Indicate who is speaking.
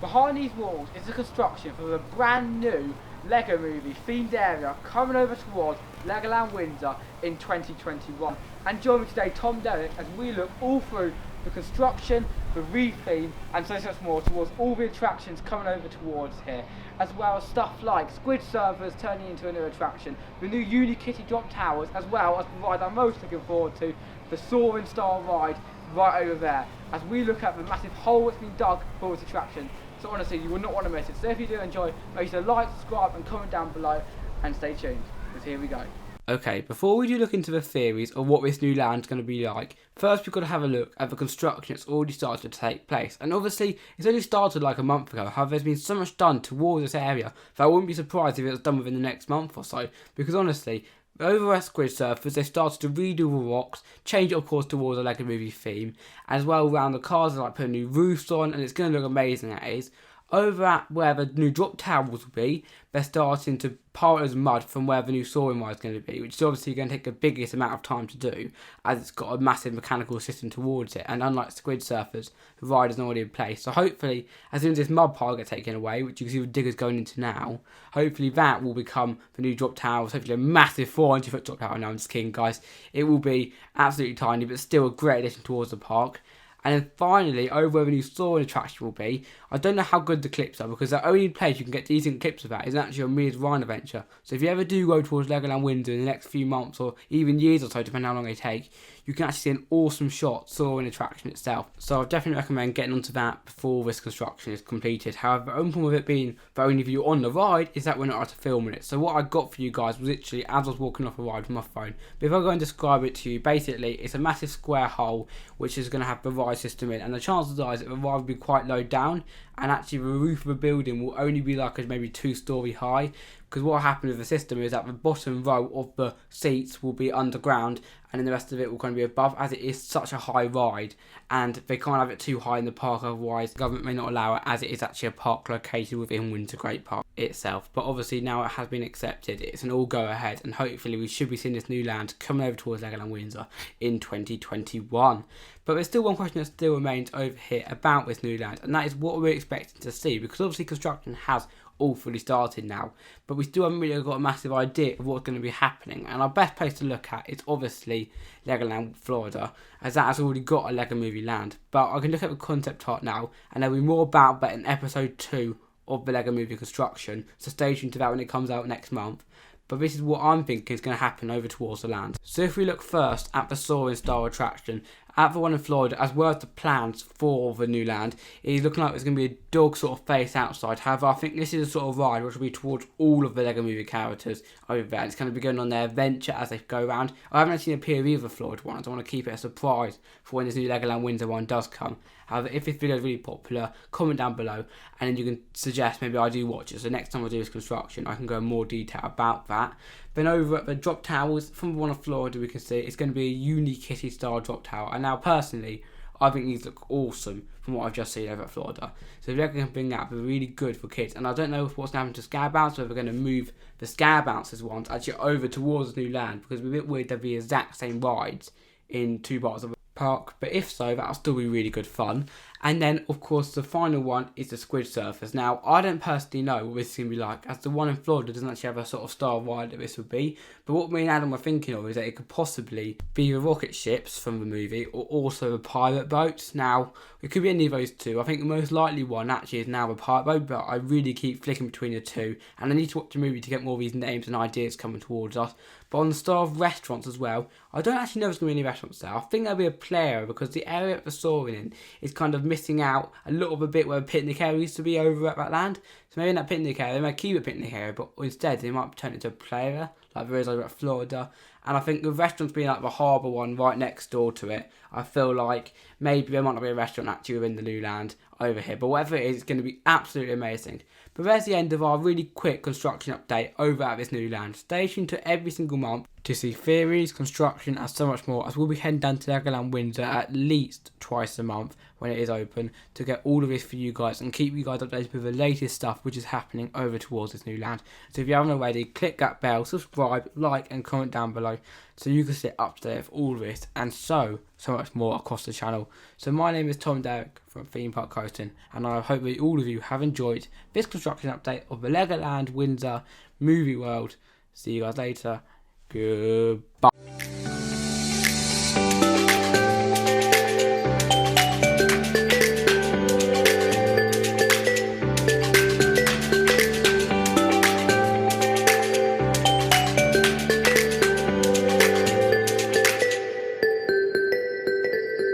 Speaker 1: Behind these walls is the construction for a brand new Lego Movie themed area coming over towards Legoland Windsor in 2021. And join me today, Tom, Derrick, as we look all through the construction, the retheme, and so much more towards all the attractions coming over towards here, as well as stuff like squid surfers turning into a new attraction, the new Uni Kitty drop towers, as well as the ride I'm most looking forward to, the soarin style ride right over there, as we look at the massive hole that's been dug for this attraction. So honestly, you will not want to miss it. So if you do enjoy, make sure to like, subscribe and comment down below, and stay tuned, because here we go. Okay, before we do look into the theories of what this new land's going to be like, first we've got to have a look at the construction that's already started to take place. And obviously, it's only started like a month ago, however there's been so much done towards this area that I wouldn't be surprised if it was done within the next month or so, because honestly, over at Squid Surfers, they started to redo the rocks, change it of course towards a Lego Movie theme, as well around the cars they like putting new roofs on, and it's going to look amazing, that is. Over at where the new drop towers will be, they're starting to part as mud from where the new soaring ride is going to be, which is obviously going to take the biggest amount of time to do, as it's got a massive mechanical system towards it, and unlike Squid Surfers, the ride is already in place. So hopefully, as soon as this mud pile gets taken away, which you can see the diggers going into now, hopefully that will become the new drop towers, hopefully a massive 400-foot drop tower. Now I'm just kidding, guys. It will be absolutely tiny, but still a great addition towards the park. And then finally, over where the new soaring attraction will be, I don't know how good the clips are, because the only place you can get decent clips of that is actually on Mia's Rhine Adventure. So if you ever do go towards Legoland Windsor in the next few months, or even years or so, depending on how long they take, you can actually see an awesome shot soaring attraction itself. So I definitely recommend getting onto that before this construction is completed. However, the only problem with it being the only view on the ride is that we're not allowed to film in it. So what I got for you guys was literally as I was walking off a ride with my phone. But if I go and describe it to you, basically it's a massive square hole which is going to have the ride system in, and the chances are is that the ride will be quite low down, and actually the roof of the building will only be like a maybe 2-story high, because what will happen with the system is that the bottom row of the seats will be underground, and then the rest of it will kind of be above, as it is such a high ride, and they can't have it too high in the park, otherwise the government may not allow it, as it is actually a park located within Windsor Great Park itself. But obviously now it has been accepted, it's an all go ahead, and hopefully we should be seeing this new land coming over towards Legoland Windsor in 2021. But there's still one question that still remains over here about this new land, and that is what we're expecting to see, because obviously construction has all fully started now, but we still haven't really got a massive idea of what's going to be happening. And our best place to look at is obviously Legoland Florida, as that has already got a Lego Movie land. But I can look at the concept art now, and there'll be more about that in episode 2 of the Lego Movie construction, so stay tuned to that when it comes out next month. But this is what I'm thinking is going to happen over towards the land. So if we look first at the soaring style attraction, at the one in Florida, as well as the plans for the new land, it is looking like there's going to be a dog sort of face outside. However, I think this is a sort of ride which will be towards all of the Lego Movie characters over there. It's going to be going on their adventure as they go around. I haven't seen a POV of the Florida one, so I want to keep it a surprise for when this new Legoland Windsor one does come. However, if this video is really popular, comment down below, and then you can suggest maybe I do watch it. So next time I do this construction, I can go in more detail about that. Then over at the drop towers, from the one in Florida, we can see it's going to be a Uni Kitty style drop tower. And now personally, I think these look awesome from what I've just seen over at Florida. So if they're going to bring that, it'll be really good for kids. And I don't know what's going to happen to Scare Bounce, whether they're going to move the Scare Bouncers ones actually over towards the new land, because it's a bit weird they'll be the exact same rides in two parts of the park. But if so, that'll still be really good fun. And then, of course, the final one is the Squid Surfers. Now, I don't personally know what this is going to be like, as the one in Florida doesn't actually have a sort of style ride that this would be. But what me and Adam were thinking of is that it could possibly be the rocket ships from the movie, or also the pirate boats. Now, it could be any of those two. I think the most likely one actually is now the pirate boat, but I really keep flicking between the two. And I need to watch the movie to get more of these names and ideas coming towards us. But on the style of restaurants as well, I don't actually know if there's going to be any restaurants there. I think there'll be a play area, because the area that we're soaring in is kind of missing out a little of a bit where a picnic area used to be over at that land. So maybe in that picnic area, they might keep a picnic area, but instead they might turn it into a play area, like there is over at Florida. And I think the restaurants being like the harbour one right next door to it, I feel like maybe there might not be a restaurant actually within the new land over here. But whatever it is, it's going to be absolutely amazing. But there's the end of our really quick construction update over at this new land. Stay tuned to every single month to see theories, construction and so much more, as we'll be heading down to Legoland Windsor at least twice a month when it is open to get all of this for you guys and keep you guys updated with the latest stuff which is happening over towards this new land. So if you haven't already, click that bell, subscribe, like and comment down below so you can stay up to date with all of this and so much more across the channel. So my name is Tom Derrick from Theme Park Coasting, and I hope that all of you have enjoyed this construction update of the Legoland Windsor movie world. See you guys later. Goodbye.